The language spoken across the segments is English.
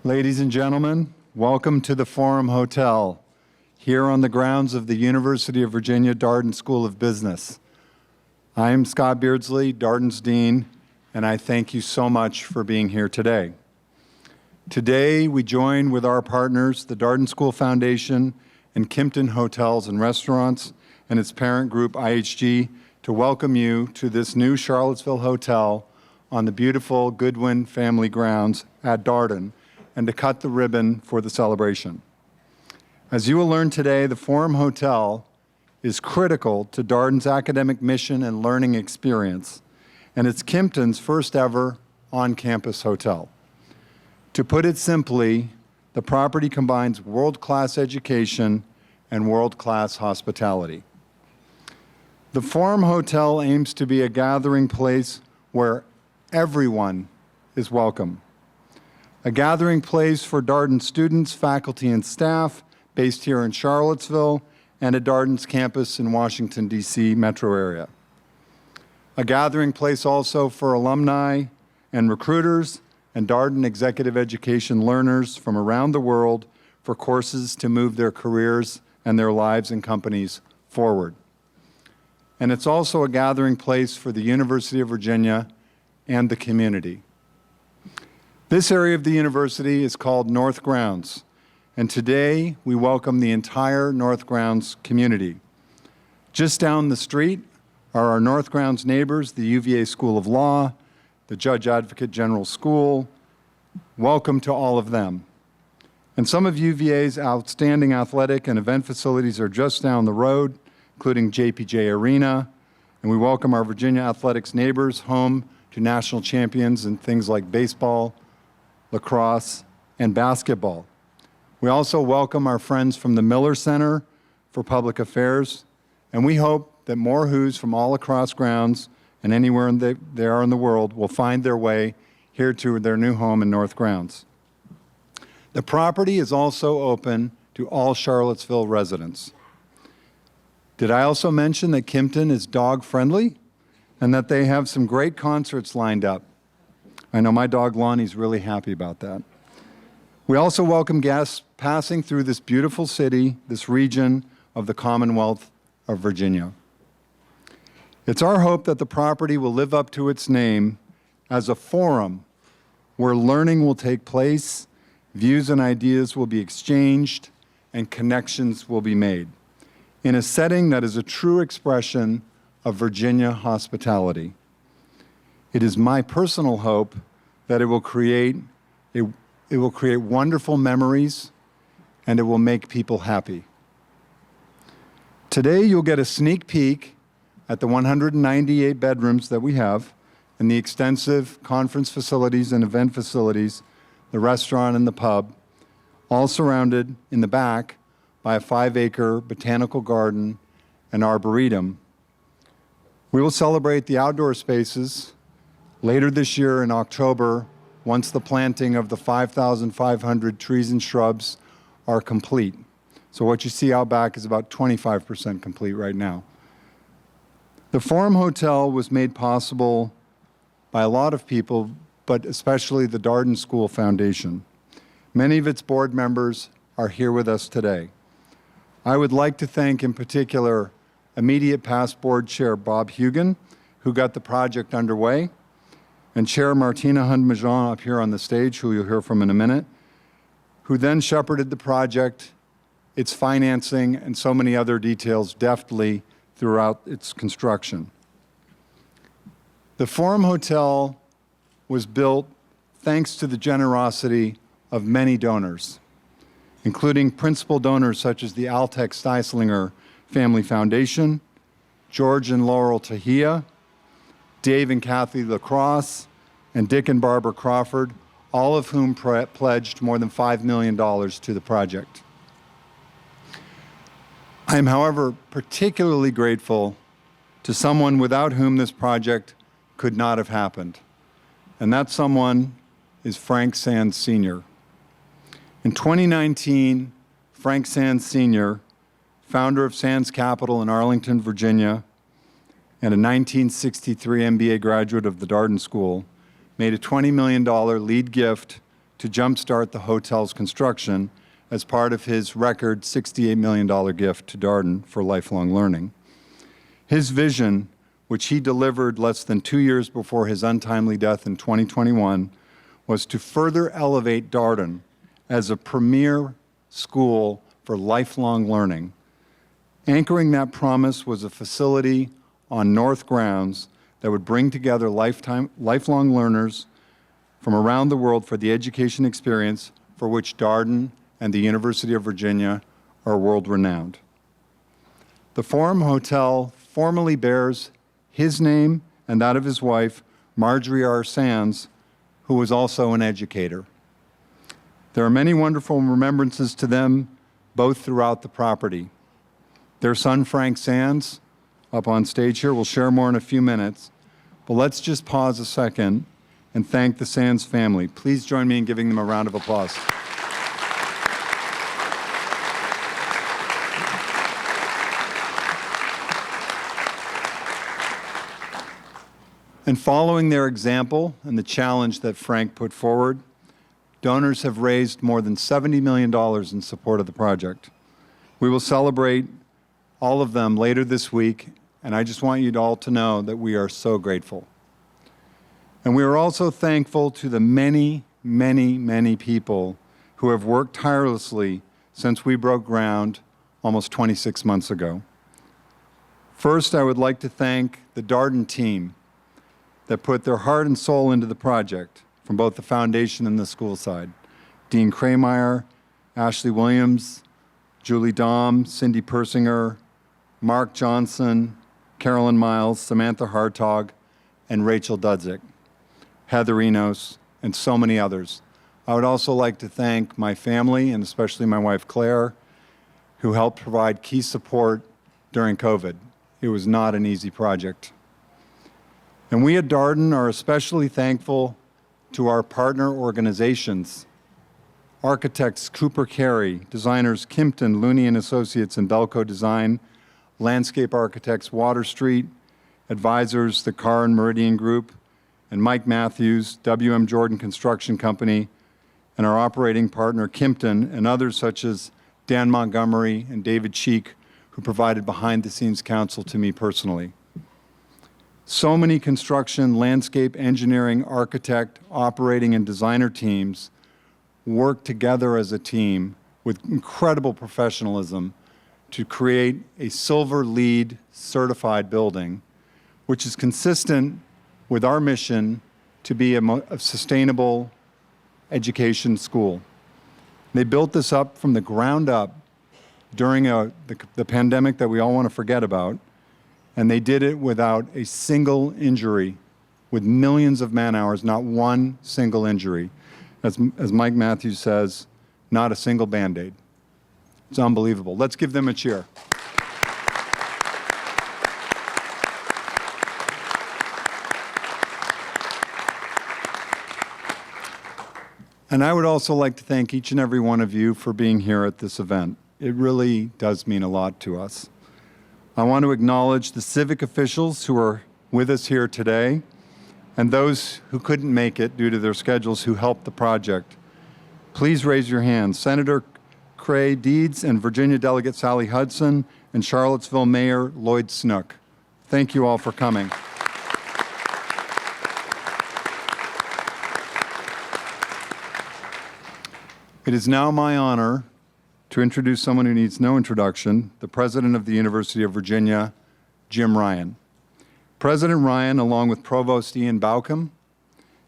Ladies and gentlemen, welcome to the Forum Hotel, here on the grounds of the University of Virginia Darden School of Business. I am Scott Beardsley, Darden's Dean, and I thank you so much for being here today. Today, we join with our partners, the Darden School Foundation and Kimpton Hotels and Restaurants, and its parent group, IHG, to welcome you to this new Charlottesville hotel on the beautiful Goodwin family grounds at Darden, and to cut the ribbon for the celebration. As you will learn today, the Forum Hotel is critical to Darden's academic mission and learning experience, and it's Kimpton's first ever on-campus hotel. To put it simply, the property combines world-class education and world-class hospitality. The Forum Hotel aims to be a gathering place where everyone is welcome. A gathering place for Darden students, faculty, and staff based here in Charlottesville and at Darden's campus in Washington, D.C. metro area. A gathering place also for alumni and recruiters and Darden executive education learners from around the world for courses to move their careers and their lives and companies forward. And it's also a gathering place for the University of Virginia and the community. This area of the university is called North Grounds, and today we welcome the entire North Grounds community. Just down the street are our North Grounds neighbors, the UVA School of Law, the Judge Advocate General School. Welcome to all of them. And some of UVA's outstanding athletic and event facilities are just down the road, including JPJ Arena, and we welcome our Virginia athletics neighbors home to national champions in things like baseball, lacrosse, and basketball. We also welcome our friends from the Miller Center for Public Affairs, and we hope that more Who's from all across grounds and anywhere they are in the world will find their way here to their new home in North Grounds. The property is also open to all Charlottesville residents. Did I also mention that Kimpton is dog-friendly and that they have some great concerts lined up? I know my dog Lonnie's really happy about that. We also welcome guests passing through this beautiful city, this region of the Commonwealth of Virginia. It's our hope that the property will live up to its name as a forum where learning will take place, views and ideas will be exchanged, and connections will be made in a setting that is a true expression of Virginia hospitality. It is my personal hope that it will create wonderful memories and it will make people happy. Today you'll get a sneak peek at the 198 bedrooms that we have and the extensive conference facilities and event facilities, the restaurant and the pub, all surrounded in the back by a 5-acre botanical garden and arboretum. We will celebrate the outdoor spaces later this year in October, once the planting of the 5,500 trees and shrubs are complete. So what you see out back is about 25% complete right now. The Forum Hotel was made possible by a lot of people, but especially the Darden School Foundation. Many of its board members are here with us today. I would like to thank in particular immediate past board chair Bob Hugan, who got the project underway, and Chair Martina Hund-Mejean up here on the stage, who you'll hear from in a minute, who then shepherded the project, its financing, and so many other details deftly throughout its construction. The Forum Hotel was built thanks to the generosity of many donors, including principal donors such as the Altec Steislinger Family Foundation, George and Laurel Tahia, Dave and Kathy LaCrosse, and Dick and Barbara Crawford, all of whom pledged more than $5 million to the project. I am, however, particularly grateful to someone without whom this project could not have happened, and that someone is Frank Sands Sr. In 2019, Frank Sands Sr., founder of Sands Capital in Arlington, Virginia, and a 1963 MBA graduate of the Darden School, made a $20 million lead gift to jumpstart the hotel's construction as part of his record $68 million gift to Darden for lifelong learning. His vision, which he delivered less than 2 years before his untimely death in 2021, was to further elevate Darden as a premier school for lifelong learning. Anchoring that promise was a facility on North Grounds that would bring together lifelong learners from around the world for the education experience for which Darden and the University of Virginia are world-renowned. The Forum Hotel formally bears his name and that of his wife, Marjorie R. Sands, who was also an educator. There are many wonderful remembrances to them both throughout the property. Their son, Frank Sands, up on stage here, will share more in a few minutes, but let's just pause a second and thank the Sands family. Please join me in giving them a round of applause. And following their example and the challenge that Frank put forward, donors have raised more than $70 million in support of the project. We will celebrate all of them later this week, and I just want you all to know that we are so grateful. And we are also thankful to the many, many, many people who have worked tirelessly since we broke ground almost 26 months ago. First, I would like to thank the Darden team that put their heart and soul into the project from both the foundation and the school side. Dean Krameyer, Ashley Williams, Julie Dahm, Cindy Persinger, Mark Johnson, Carolyn Miles, Samantha Hartog, and Rachel Dudzik, Heather Enos, and so many others. I would also like to thank my family, and especially my wife Claire, who helped provide key support during COVID. It was not an easy project. And we at Darden are especially thankful to our partner organizations, architects Cooper Carey, designers Kimpton, Looney & Associates, and Belco Design, landscape architects Water Street, advisors the Carr and Meridian Group, and Mike Matthews, WM Jordan Construction Company, and our operating partner Kimpton, and others such as Dan Montgomery and David Cheek, who provided behind-the-scenes counsel to me personally. So many construction, landscape, engineering, architect, operating, and designer teams work together as a team with incredible professionalism to create a Silver LEED certified building, which is consistent with our mission to be a sustainable education school. They built this up from the ground up during the pandemic that we all want to forget about, and they did it without a single injury, with millions of man-hours, not one single injury. As Mike Matthews says, not a single Band-Aid. It's unbelievable. Let's give them a cheer. And I would also like to thank each and every one of you for being here at this event. It really does mean a lot to us. I want to acknowledge the civic officials who are with us here today and those who couldn't make it due to their schedules who helped the project. Please raise your hands. Senator Cray Deeds and Virginia Delegate Sally Hudson and Charlottesville Mayor Lloyd Snook. Thank you all for coming. It is now my honor to introduce someone who needs no introduction, the President of the University of Virginia, Jim Ryan. President Ryan, along with Provost Ian Baucom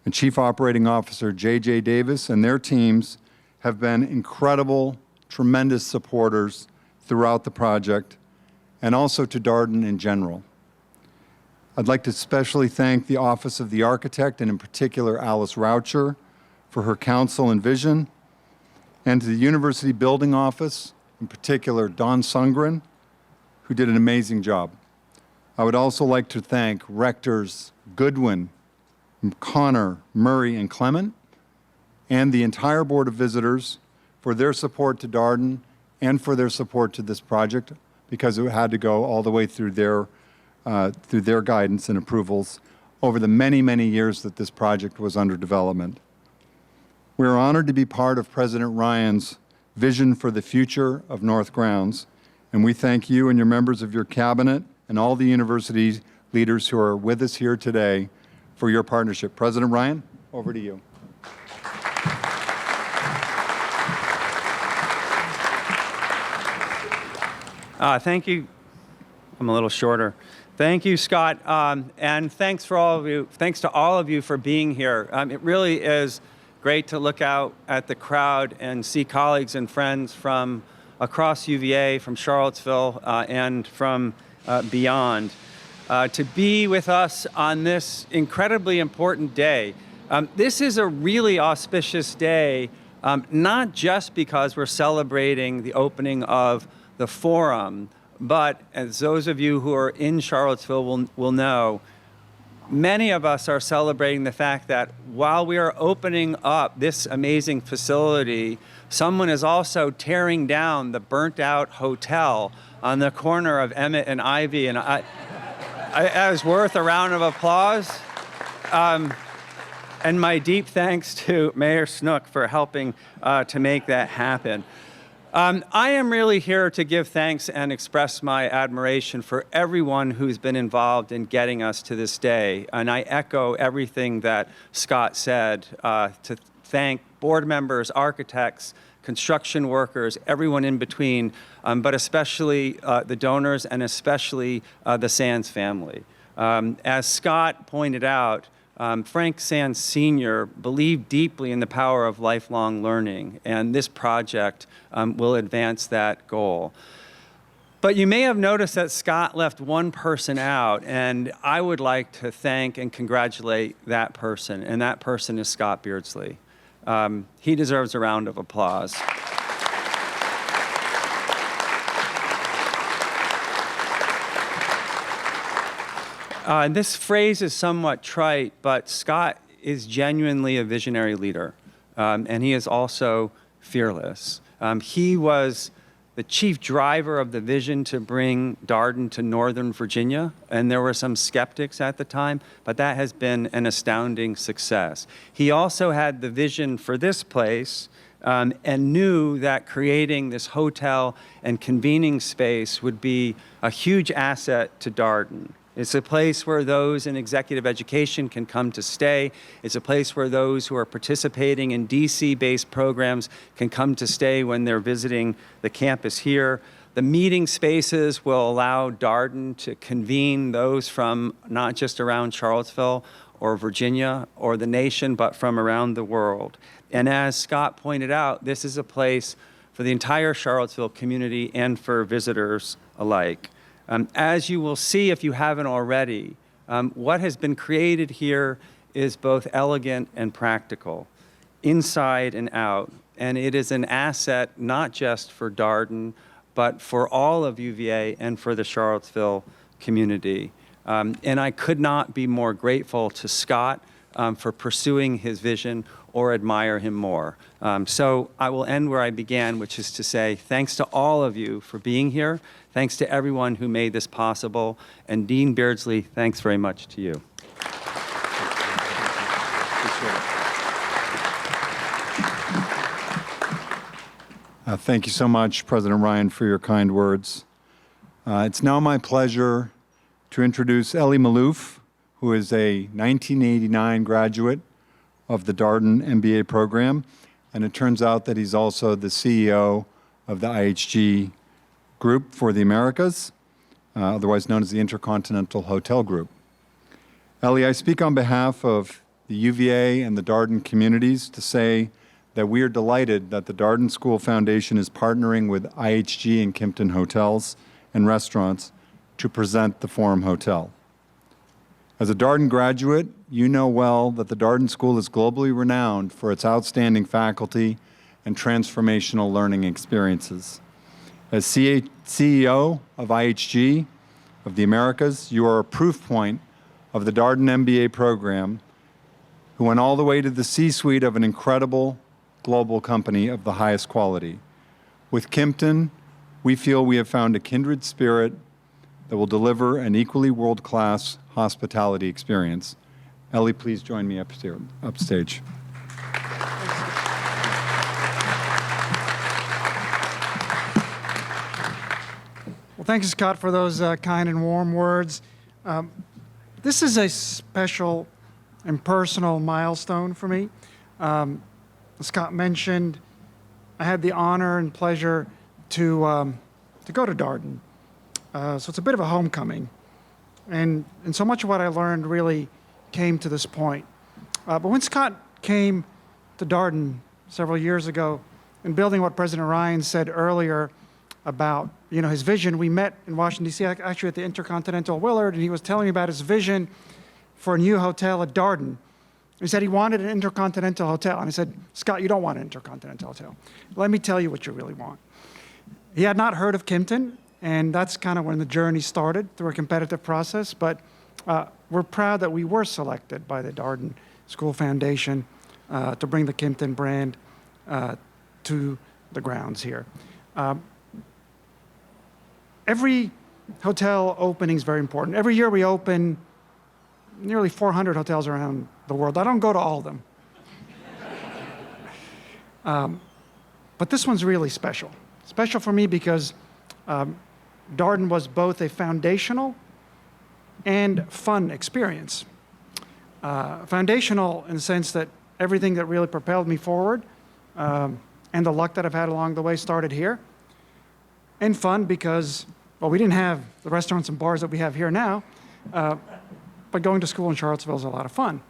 and Chief Operating Officer J.J. Davis and their teams have been incredible, tremendous supporters throughout the project, and also to Darden in general. I'd like to especially thank the Office of the Architect, and in particular Alice Raucher, for her counsel and vision, and to the University Building Office, in particular Don Sundgren, who did an amazing job. I would also like to thank Rectors Goodwin, Connor, Murray, and Clement, and the entire Board of Visitors for their support to Darden and for their support to this project, because it had to go all the way through their guidance and approvals over the many, many years that this project was under development. We are honored to be part of President Ryan's vision for the future of North Grounds, and we thank you and your members of your cabinet and all the university leaders who are with us here today for your partnership. President Ryan, over to you. Thank you. I'm a little shorter. Thank you, Scott, and thanks for all of you. Thanks to all of you for being here. It really is great to look out at the crowd and see colleagues and friends from across UVA, from Charlottesville, and from beyond, to be with us on this incredibly important day. This is a really auspicious day, not just because we're celebrating the opening of the forum, but as those of you who are in Charlottesville will know, many of us are celebrating the fact that while we are opening up this amazing facility, someone is also tearing down the burnt-out hotel on the corner of Emmett and Ivy, and that is worth a round of applause. And my deep thanks to Mayor Snook for helping to make that happen. I am really here to give thanks and express my admiration for everyone who's been involved in getting us to this day. And I echo everything that Scott said to thank board members, architects, construction workers, everyone in between, but especially the donors and especially the Sands family. As Scott pointed out, Frank Sands Sr. believed deeply in the power of lifelong learning, and this project will advance that goal. But you may have noticed that Scott left one person out, and I would like to thank and congratulate that person, and that person is Scott Beardsley. He deserves a round of applause. And this phrase is somewhat trite, but Scott is genuinely a visionary leader, and he is also fearless. He was the chief driver of the vision to bring Darden to Northern Virginia, and there were some skeptics at the time, but that has been an astounding success. He also had the vision for this place and knew that creating this hotel and convening space would be a huge asset to Darden. It's a place where those in executive education can come to stay. It's a place where those who are participating in DC-based programs can come to stay when they're visiting the campus here. The meeting spaces will allow Darden to convene those from not just around Charlottesville or Virginia or the nation, but from around the world. And as Scott pointed out, this is a place for the entire Charlottesville community and for visitors alike. As you will see if you haven't already, what has been created here is both elegant and practical, inside and out. And it is an asset not just for Darden, but for all of UVA and for the Charlottesville community. And I could not be more grateful to Scott for pursuing his vision or admire him more. So I will end where I began, which is to say thanks to all of you for being here. Thanks to everyone who made this possible. And Dean Beardsley, thanks very much to you. Thank you so much, President Ryan, for your kind words. It's now my pleasure to introduce Elie Maalouf, who is a 1989 graduate of the Darden MBA program, and it turns out that he's also the CEO of the IHG Group for the Americas, otherwise known as the Intercontinental Hotel Group. Elie, I speak on behalf of the UVA and the Darden communities to say that we are delighted that the Darden School Foundation is partnering with IHG and Kimpton Hotels and Restaurants to present the Forum Hotel. As a Darden graduate, you know well that the Darden School is globally renowned for its outstanding faculty and transformational learning experiences. As CEO of IHG of the Americas, you are a proof point of the Darden MBA program, who went all the way to the C-suite of an incredible global company of the highest quality. With Kimpton, we feel we have found a kindred spirit that will deliver an equally world-class hospitality experience. Elie, please join me upstage. Thank you, Scott, for those kind and warm words. This is a special and personal milestone for me. As Scott mentioned, I had the honor and pleasure to go to Darden. So it's a bit of a homecoming. And so much of what I learned really came to this point. But when Scott came to Darden several years ago, in building what President Ryan said earlier about his vision, we met in Washington, D.C., actually at the Intercontinental Willard, and he was telling me about his vision for a new hotel at Darden. He said he wanted an intercontinental hotel. And I said, Scott, you don't want an intercontinental hotel. Let me tell you what you really want. He had not heard of Kimpton, and that's kind of when the journey started through a competitive process. But we're proud that we were selected by the Darden School Foundation to bring the Kimpton brand to the grounds here. Every hotel opening is very important. Every year we open nearly 400 hotels around the world. I don't go to all of them. But this one's really special. Special for me because Darden was both a foundational and fun experience. Foundational in the sense that everything that really propelled me forward and the luck that I've had along the way started here. And fun because, well, we didn't have the restaurants and bars that we have here now, but going to school in Charlottesville is a lot of fun.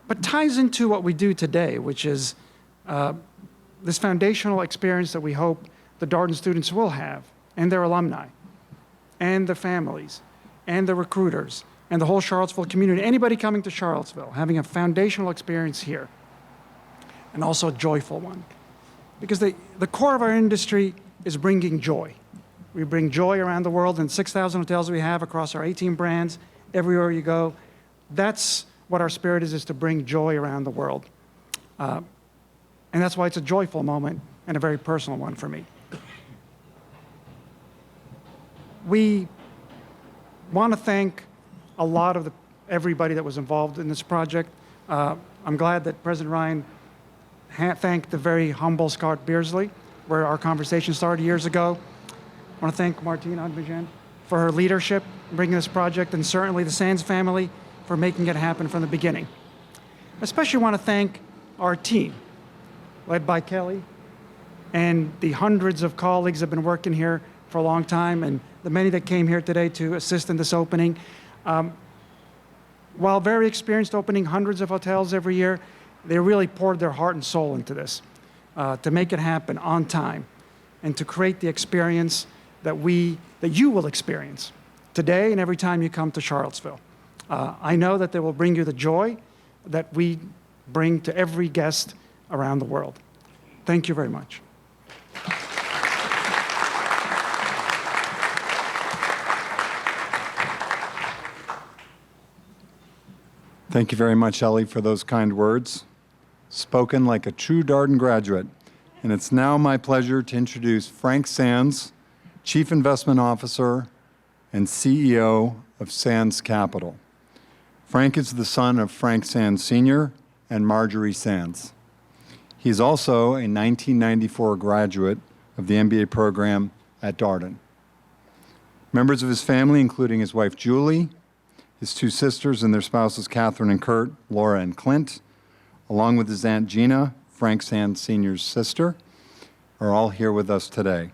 But ties into what we do today, which is this foundational experience that we hope the Darden students will have, and their alumni, and the families, and the recruiters, and the whole Charlottesville community, anybody coming to Charlottesville, having a foundational experience here, and also a joyful one. Because the core of our industry is bringing joy. We bring joy around the world in 6,000 hotels we have across our 18 brands, everywhere you go. That's what our spirit is to bring joy around the world. And that's why it's a joyful moment and a very personal one for me. We want to thank a lot of everybody that was involved in this project. I'm glad that President Ryan thanked the very humble Scott Beardsley, where our conversation started years ago. I want to thank Martina Hund-Mejean for her leadership in bringing this project, and certainly the Sands family for making it happen from the beginning. I especially want to thank our team, led by Kelly, and the hundreds of colleagues that have been working here for a long time, and the many that came here today to assist in this opening. While very experienced opening hundreds of hotels every year, they really poured their heart and soul into this to make it happen on time and to create the experience that you will experience today and every time you come to Charlottesville. I know that they will bring you the joy that we bring to every guest around the world. Thank you very much. Thank you very much, Elie, for those kind words. Spoken like a true Darden graduate. And it's now my pleasure to introduce Frank Sands, Chief Investment Officer and CEO of Sands Capital. Frank is the son of Frank Sands Sr. and Marjorie Sands. He is also a 1994 graduate of the MBA program at Darden. Members of his family, including his wife Julie, his two sisters and their spouses Catherine and Kurt, Laura and Clint, along with his Aunt Gina, Frank Sands Sr.'s sister, are all here with us today.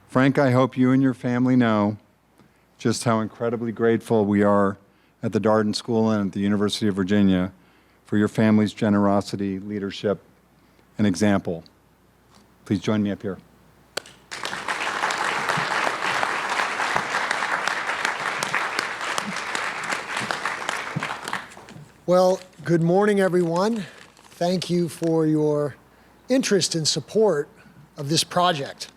Frank, I hope you and your family know just how incredibly grateful we are at the Darden School and at the University of Virginia for your family's generosity, leadership, and example. Please join me up here. Well, good morning, everyone. Thank you for your interest and support of this project.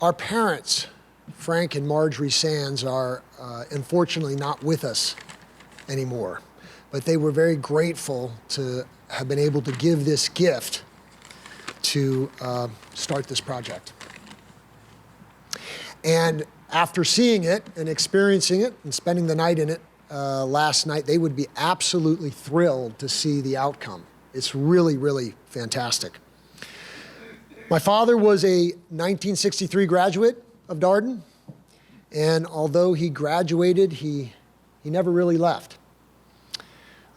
Our parents, Frank and Marjorie Sands, are unfortunately not with us anymore, but they were very grateful to have been able to give this gift to start this project. And after seeing it and experiencing it and spending the night in it last night, they would be absolutely thrilled to see the outcome. It's really, really fantastic. My father was a 1963 graduate of Darden, and although he graduated, he never really left.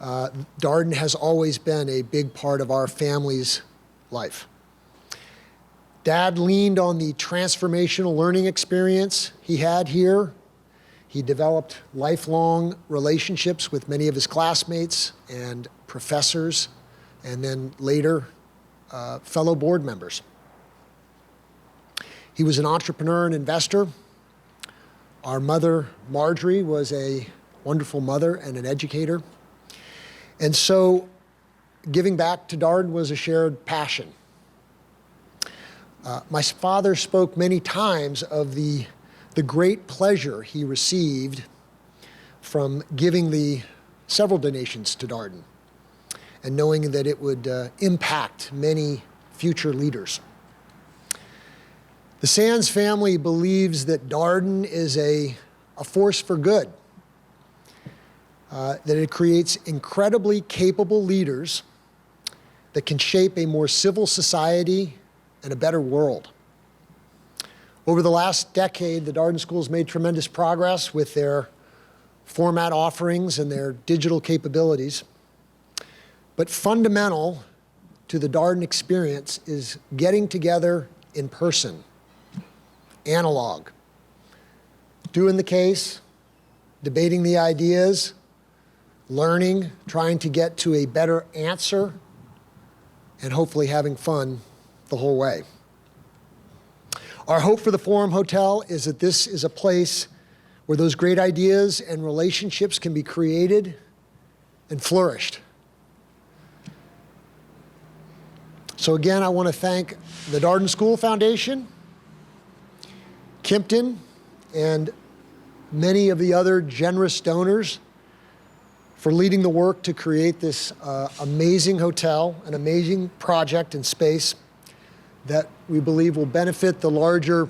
Darden has always been a big part of our family's life. Dad leaned on the transformational learning experience he had here. He developed lifelong relationships with many of his classmates and professors, and then later, fellow board members. He was an entrepreneur and investor. Our mother, Marjorie, was a wonderful mother and an educator. And so giving back to Darden was a shared passion. My father spoke many times of the great pleasure he received from giving the several donations to Darden and knowing that it would impact many future leaders. The Sands family believes that Darden is a force for good, that it creates incredibly capable leaders that can shape a more civil society and a better world. Over the last decade, the Darden Schools made tremendous progress with their format offerings and their digital capabilities. But fundamental to the Darden experience is getting together in person, analog, doing the case, debating the ideas, learning, trying to get to a better answer, and hopefully having fun the whole way. Our hope for the Forum Hotel is that this is a place where those great ideas and relationships can be created and flourished. So again, I want to thank the Darden School Foundation, Kimpton, and many of the other generous donors for leading the work to create this amazing hotel, an amazing project and space that we believe will benefit the larger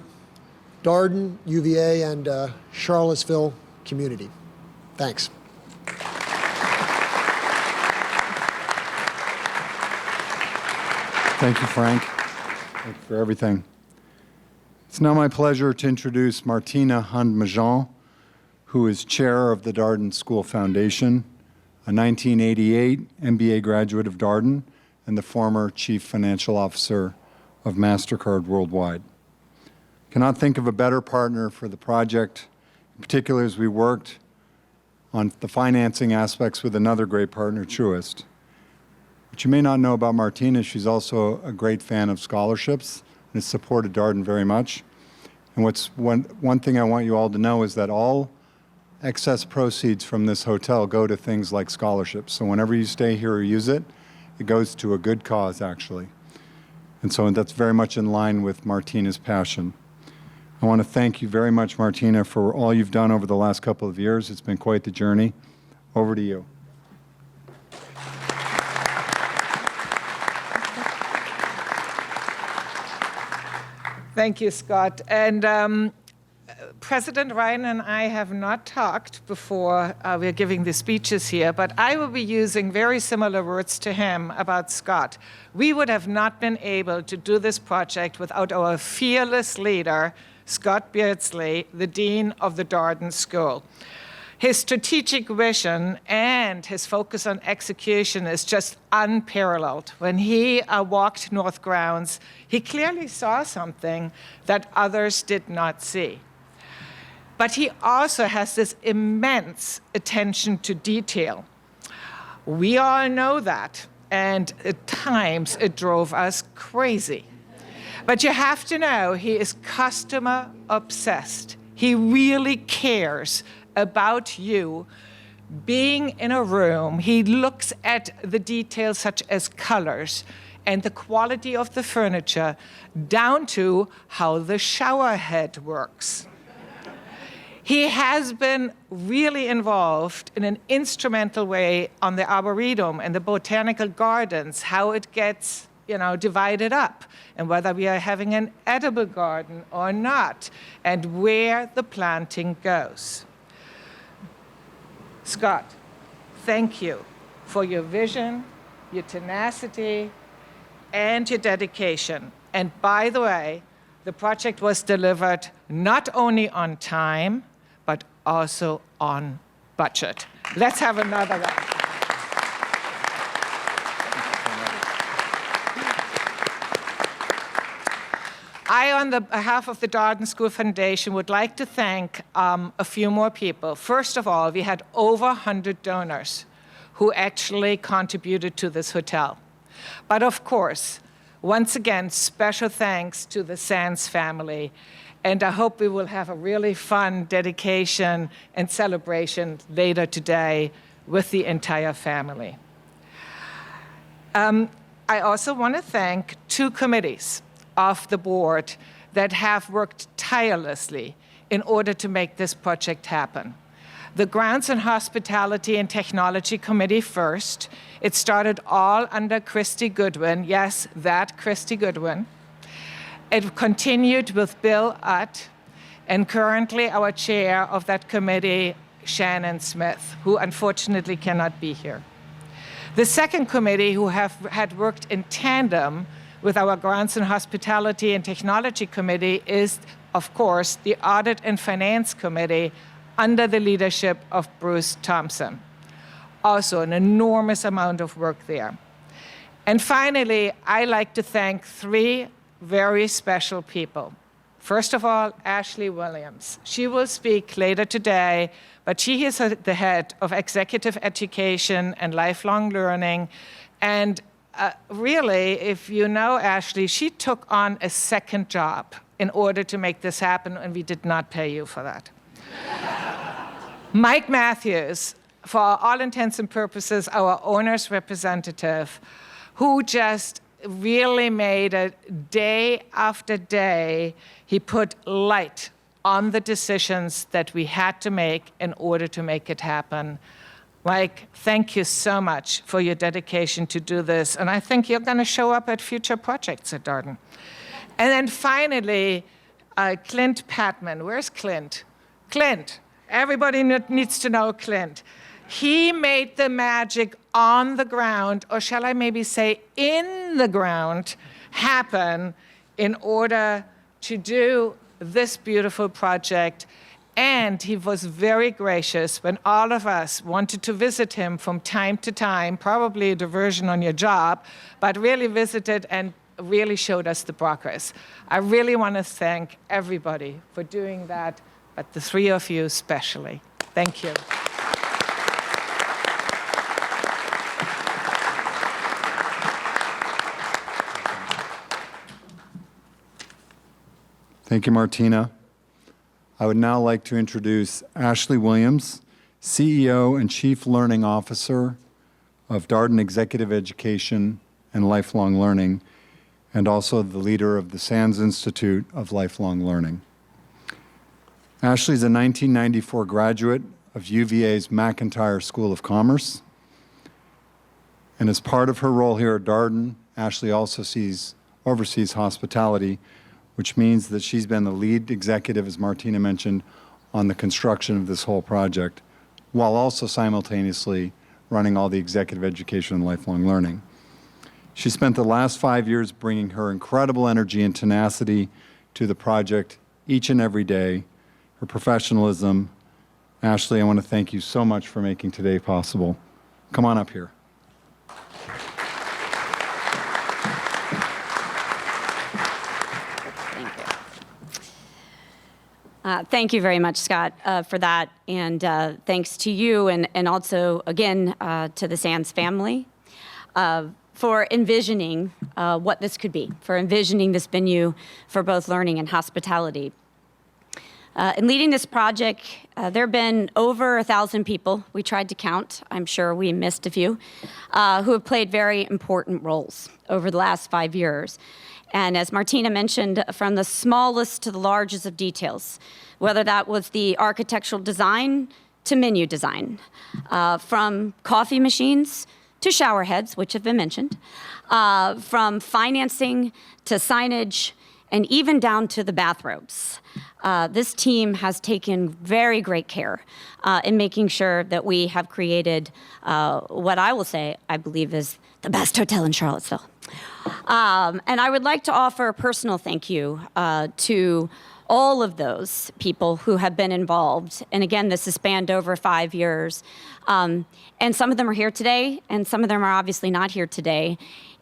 Darden, UVA, and Charlottesville community. Thanks. Thank you, Frank. Thank you for everything. It's now my pleasure to introduce Martina Hund-Mejean, who is chair of the Darden School Foundation, a 1988 MBA graduate of Darden, and the former chief financial officer of MasterCard Worldwide. Cannot think of a better partner for the project, in particular as we worked on the financing aspects with another great partner, Truist. What you may not know about Martina, she's also a great fan of scholarships and has supported Darden very much. And one thing I want you all to know is that all excess proceeds from this hotel go to things like scholarships. So whenever you stay here or use it, it goes to a good cause, actually. And so that's very much in line with Martina's passion. I want to thank you very much, Martina, for all you've done over the last couple of years. It's been quite the journey. Over to you. Thank you, Scott. And President Ryan and I have not talked before we're giving the speeches here, but I will be using very similar words to him about Scott. We would have not been able to do this project without our fearless leader, Scott Beardsley, the Dean of the Darden School. His strategic vision and his focus on execution is just unparalleled. When he walked North Grounds, he clearly saw something that others did not see. But he also has this immense attention to detail. We all know that, and at times it drove us crazy. But you have to know he is customer obsessed. He really cares about you being in a room. He looks at the details such as colors and the quality of the furniture down to how the shower head works. He has been really involved in an instrumental way on the arboretum and the botanical gardens, how it gets, divided up, and whether we are having an edible garden or not, and where the planting goes. Scott, thank you for your vision, your tenacity, and your dedication. And by the way, the project was delivered not only on time, but also on budget. Let's have another round. I, on the behalf of the Darden School Foundation, would like to thank a few more people. First of all, we had over 100 donors who actually contributed to this hotel. But of course, once again, special thanks to the Sands family. And I hope we will have a really fun dedication and celebration later today with the entire family. I also want to thank two committees of the board that have worked tirelessly in order to make this project happen. The Grounds and Hospitality and Technology Committee first. It started all under Christy Goodwin. Yes, that Christy Goodwin. It continued with Bill Utt, and currently our chair of that committee, Shannon Smith, who unfortunately cannot be here. The second committee, who had worked in tandem with our Grounds and Hospitality and Technology Committee, is, of course, the Audit and Finance Committee under the leadership of Bruce Thompson. Also an enormous amount of work there. And finally, I like to thank three very special people. First of all, Ashley Williams. She will speak later today, but she is the head of Executive Education and Lifelong Learning. And really, if you know Ashley, she took on a second job in order to make this happen, and we did not pay you for that. Mike Matthews, for all intents and purposes, our owner's representative, who just really made it day after day. He put light on the decisions that we had to make in order to make it happen. Mike, thank you so much for your dedication to do this. And I think you're going to show up at future projects at Darden. And then finally, Clint Patman. Where's Clint? Clint. Everybody needs to know Clint. He made the magic on the ground, or shall I maybe say in the ground, happen in order to do this beautiful project. And he was very gracious when all of us wanted to visit him from time to time, probably a diversion on your job, but really visited and really showed us the progress. I really want to thank everybody for doing that, but the three of you especially. Thank you. Thank you, Martina. I would now like to introduce Ashley Williams, CEO and Chief Learning Officer of Darden Executive Education and Lifelong Learning, and also the leader of the Sands Institute of Lifelong Learning. Ashley is a 1994 graduate of UVA's McIntire School of Commerce. And as part of her role here at Darden, Ashley also oversees hospitality, which means that she's been the lead executive, as Martina mentioned, on the construction of this whole project, while also simultaneously running all the executive education and lifelong learning. She spent the last 5 years bringing her incredible energy and tenacity to the project each and every day, her professionalism. Ashley, I want to thank you so much for making today possible. Come on up here. Thank you very much, Scott, for that. And thanks to you and also, again, to the Sands family for envisioning what this could be, for envisioning this venue for both learning and hospitality. In leading this project, there have been over 1,000 people, we tried to count, I'm sure we missed a few, who have played very important roles over the last 5 years. And as Martina mentioned, from the smallest to the largest of details, whether that was the architectural design to menu design, from coffee machines to shower heads, which have been mentioned, from financing to signage, and even down to the bathrobes. This team has taken very great care in making sure that we have created what I will say, I believe, is the best hotel in Charlottesville. And I would like to offer a personal thank you to all of those people who have been involved. And again, this has spanned over 5 years. And some of them are here today, and some of them are obviously not here today.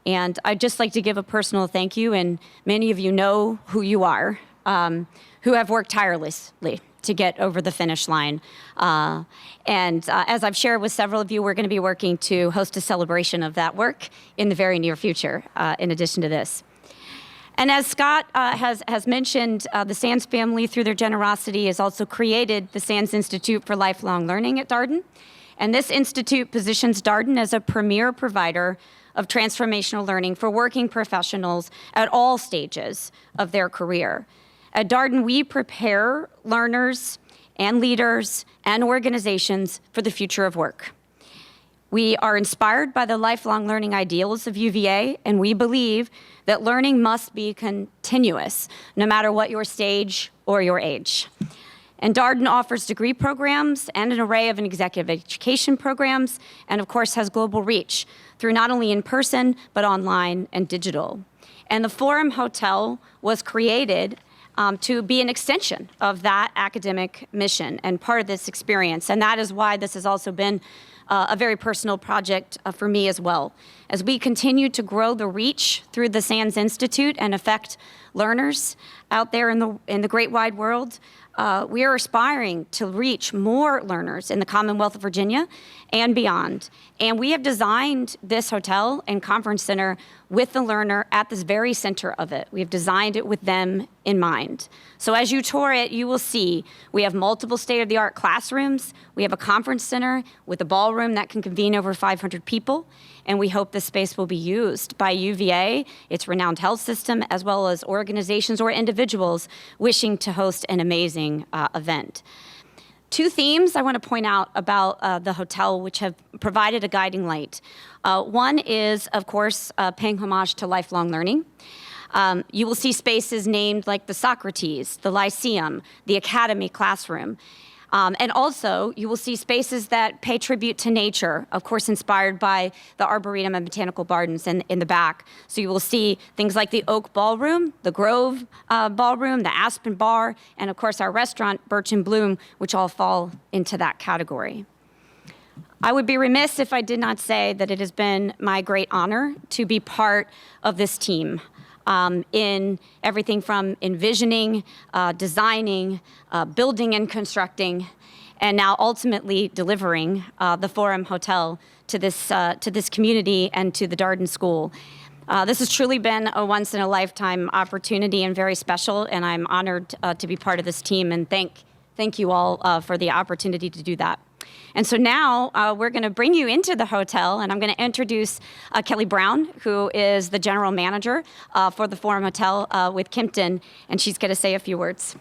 And I'd just like to give a personal thank you, and many of you know who you are, who have worked tirelessly to get over the finish line. As I've shared with several of you, we're going to be working to host a celebration of that work in the very near future, in addition to this. And as Scott has mentioned, the Sands family, through their generosity, has also created the Sands Institute for Lifelong Learning at Darden. And this institute positions Darden as a premier provider of transformational learning for working professionals at all stages of their career. At Darden, we prepare learners and leaders and organizations for the future of work. We are inspired by the lifelong learning ideals of UVA, and we believe that learning must be continuous, no matter what your stage or your age. And Darden offers degree programs and an array of executive education programs, and of course has global reach through not only in-person, but online and digital. And the Forum Hotel was created to be an extension of that academic mission and part of this experience. And that is why this has also been a very personal project for me as well. As we continue to grow the reach through the Sands Institute and affect learners out there in the great wide world, we are aspiring to reach more learners in the Commonwealth of Virginia and beyond. And we have designed this hotel and conference center with the learner at this very center of it. We have designed it with them in mind. So as you tour it, you will see we have multiple state-of-the-art classrooms. We have a conference center with a ballroom that can convene over 500 people. And we hope this space will be used by UVA, its renowned health system, as well as organizations or individuals wishing to host an amazing event. Two themes I want to point out about the hotel which have provided a guiding light. One is, of course, paying homage to lifelong learning. You will see spaces named like the Socrates, the Lyceum, the Academy Classroom. And also, you will see spaces that pay tribute to nature, of course, inspired by the arboretum and botanical gardens in the back. So you will see things like the Oak Ballroom, the Grove Ballroom, the Aspen Bar, and of course, our restaurant, Birch Bloom, which all fall into that category. I would be remiss if I did not say that it has been my great honor to be part of this team. In everything from envisioning, designing, building and constructing, and now ultimately delivering the Forum Hotel to this community and to the Darden School. This has truly been a once-in-a-lifetime opportunity and very special, and I'm honored to be part of this team, and thank you all for the opportunity to do that. And so now we're going to bring you into the hotel, and I'm going to introduce Kelly Brown, who is the general manager for the Forum Hotel with Kimpton, and she's going to say a few words.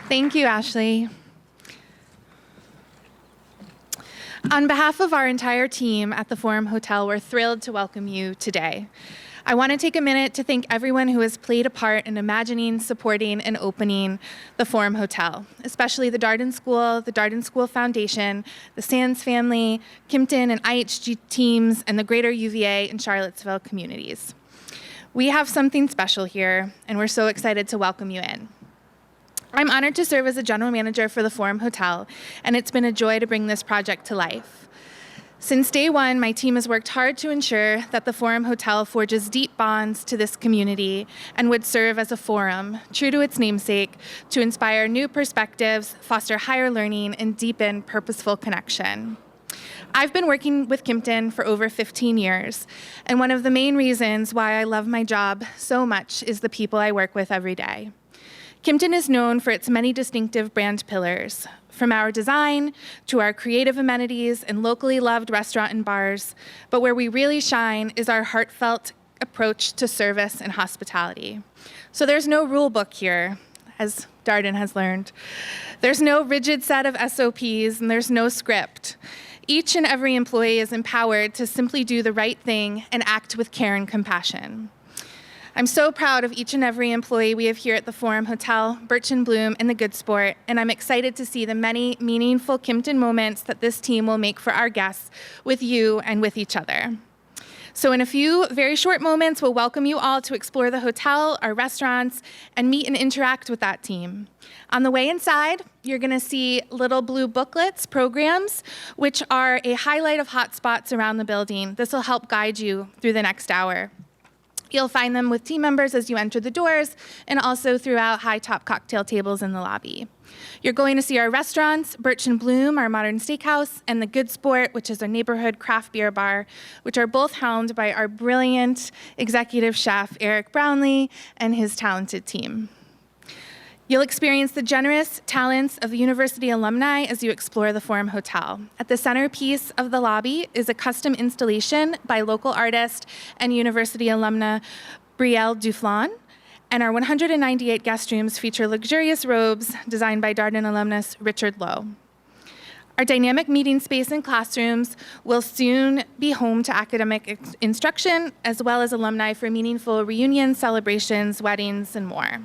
Thank you, Ashley. On behalf of our entire team at the Forum Hotel, we're thrilled to welcome you today. I want to take a minute to thank everyone who has played a part in imagining, supporting, and opening the Forum Hotel, especially the Darden School Foundation, the Sands family, Kimpton and IHG teams, and the greater UVA and Charlottesville communities. We have something special here, and we're so excited to welcome you in. I'm honored to serve as a general manager for the Forum Hotel, and it's been a joy to bring this project to life. Since day one, my team has worked hard to ensure that the Forum Hotel forges deep bonds to this community and would serve as a forum, true to its namesake, to inspire new perspectives, foster higher learning, and deepen purposeful connection. I've been working with Kimpton for over 15 years, and one of the main reasons why I love my job so much is the people I work with every day. Kimpton is known for its many distinctive brand pillars, from our design to our creative amenities and locally loved restaurant and bars, but where we really shine is our heartfelt approach to service and hospitality. So there's no rule book here, as Darden has learned. There's no rigid set of SOPs and there's no script. Each and every employee is empowered to simply do the right thing and act with care and compassion. I'm so proud of each and every employee we have here at the Forum Hotel, Birch Bloom, and the Good Sport, and I'm excited to see the many meaningful Kimpton moments that this team will make for our guests with you and with each other. So in a few very short moments, we'll welcome you all to explore the hotel, our restaurants, and meet and interact with that team. On the way inside, you're going to see little blue booklets, programs, which are a highlight of hotspots around the building. This will help guide you through the next hour. You'll find them with team members as you enter the doors and also throughout high-top cocktail tables in the lobby. You're going to see our restaurants, Birch Bloom, our modern steakhouse, and the Good Sport, which is our neighborhood craft beer bar, which are both helmed by our brilliant executive chef, Eric Brownlee, and his talented team. You'll experience the generous talents of the university alumni as you explore the Forum Hotel. At the centerpiece of the lobby is a custom installation by local artist and university alumna Brielle Duflon, and our 198 guest rooms feature luxurious robes designed by Darden alumnus Richard Lowe. Our dynamic meeting space and classrooms will soon be home to academic instruction, as well as alumni for meaningful reunions, celebrations, weddings, and more.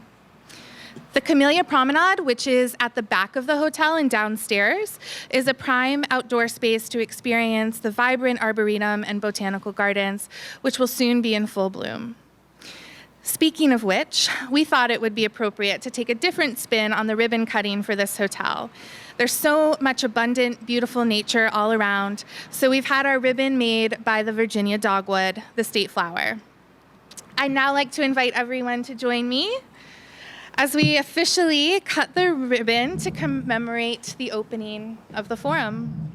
The Camellia Promenade, which is at the back of the hotel and downstairs, is a prime outdoor space to experience the vibrant arboretum and botanical gardens, which will soon be in full bloom. Speaking of which, we thought it would be appropriate to take a different spin on the ribbon cutting for this hotel. There's so much abundant, beautiful nature all around, so we've had our ribbon made by the Virginia dogwood, the state flower. I'd now like to invite everyone to join me as we officially cut the ribbon to commemorate the opening of the Forum.